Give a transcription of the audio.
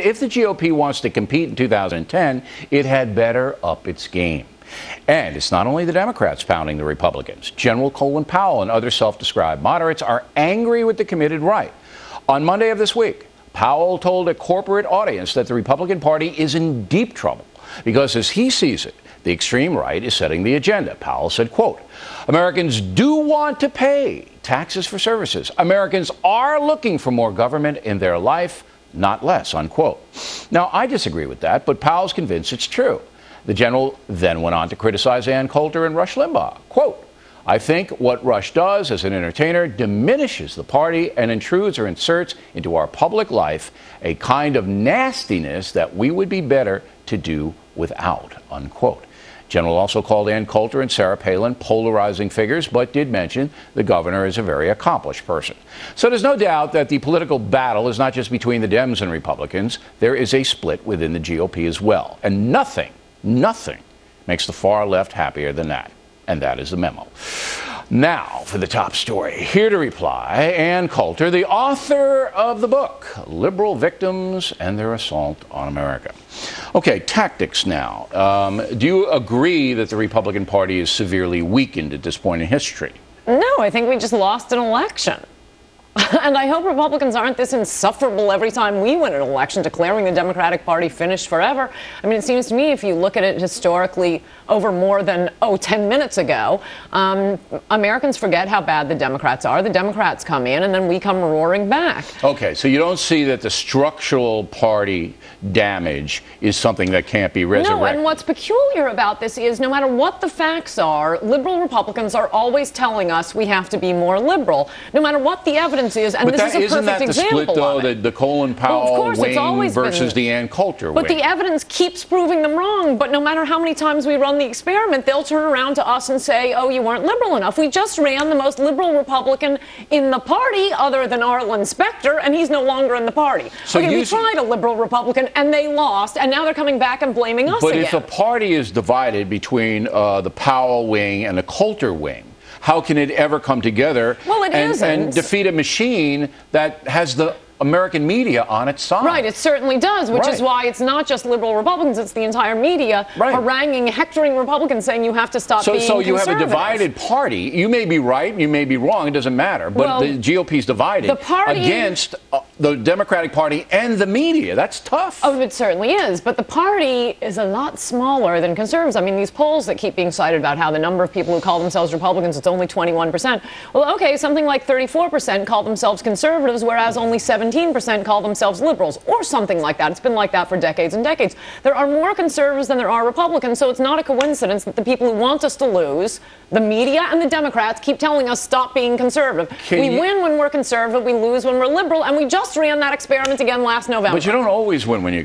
if the GOP wants to compete in 2010, it had better up its game. And it's not only the Democrats pounding the Republicans. General Colin Powell and other self-described moderates are angry with the committed right. On Monday of this week, Powell told a corporate audience that the Republican Party is in deep trouble because, as he sees it, the extreme right is setting the agenda. Powell said, quote, "Americans do want to pay taxes for services. Americans are looking for more government in their life, not less," unquote. Now, I disagree with that, but Powell's convinced it's true. The general then went on to criticize Coulter and Rush Limbaugh. Quote, "I think what Rush does as an entertainer diminishes the party and intrudes or inserts into our public life a kind of nastiness that we would be better to do without," unquote. General also called Coulter and Sarah Palin polarizing figures, but did mention the governor is a very accomplished person. So there's no doubt that the political battle is not just between the Dems and Republicans. There is a split within the GOP as well. And nothing makes the far left happier than that. And that is the memo. Now for the top story. Here to reply, Coulter, the author of the book, Liberal Victims and Their Assault on America. Okay, tactics now. Do you agree that the Republican Party is severely weakened at this point in history? No, I think we just lost an election. And I hope Republicans aren't this insufferable every time we win an election, declaring the Democratic Party finished forever. I mean, it seems to me, if you look at it historically over more than, 10 minutes ago, Americans forget how bad the Democrats are. The Democrats come in, and then we come roaring back. Okay, so you don't see that the structural party damage is something that can't be resurrected? No, and what's peculiar about this is no matter what the facts are, liberal Republicans are always telling us we have to be more liberal, no matter what the evidence is, and but this is a perfect isn't that the example split, though, of it. the Colin Powell wing versus the Coulter wing? But the evidence keeps proving them wrong. But no matter how many times we run the experiment, they'll turn around to us and say, "Oh, you weren't liberal enough." We just ran the most liberal Republican in the party, other than Arlen Specter, and he's no longer in the party. So we tried a liberal Republican, and they lost, and now they're coming back and blaming us again. But if a party is divided between the Powell wing and the Coulter wing, how can it ever come together and defeat a machine that has the American media on its side? Right, it certainly does, which is why it's not just liberal Republicans, it's the entire media haranguing, hectoring Republicans saying you have to stop being conservative. So you have a divided party. You may be right, you may be wrong, it doesn't matter, but the GOP's divided against the Democratic Party and the media. That's tough. Oh, it certainly is, but the party is a lot smaller than conservatives. I mean, these polls that keep being cited about how the number of people who call themselves Republicans, it's only 21%. Well, okay, something like 34% call themselves conservatives, whereas only 17% call themselves liberals, or something like that. It's been like that for decades and decades. There are more conservatives than there are Republicans, so it's not a coincidence that the people who want us to lose, the media and the Democrats, keep telling us stop being conservative. We win when we're conservative, we lose when we're liberal, and we just ran that experiment again last November. But you don't always win when you're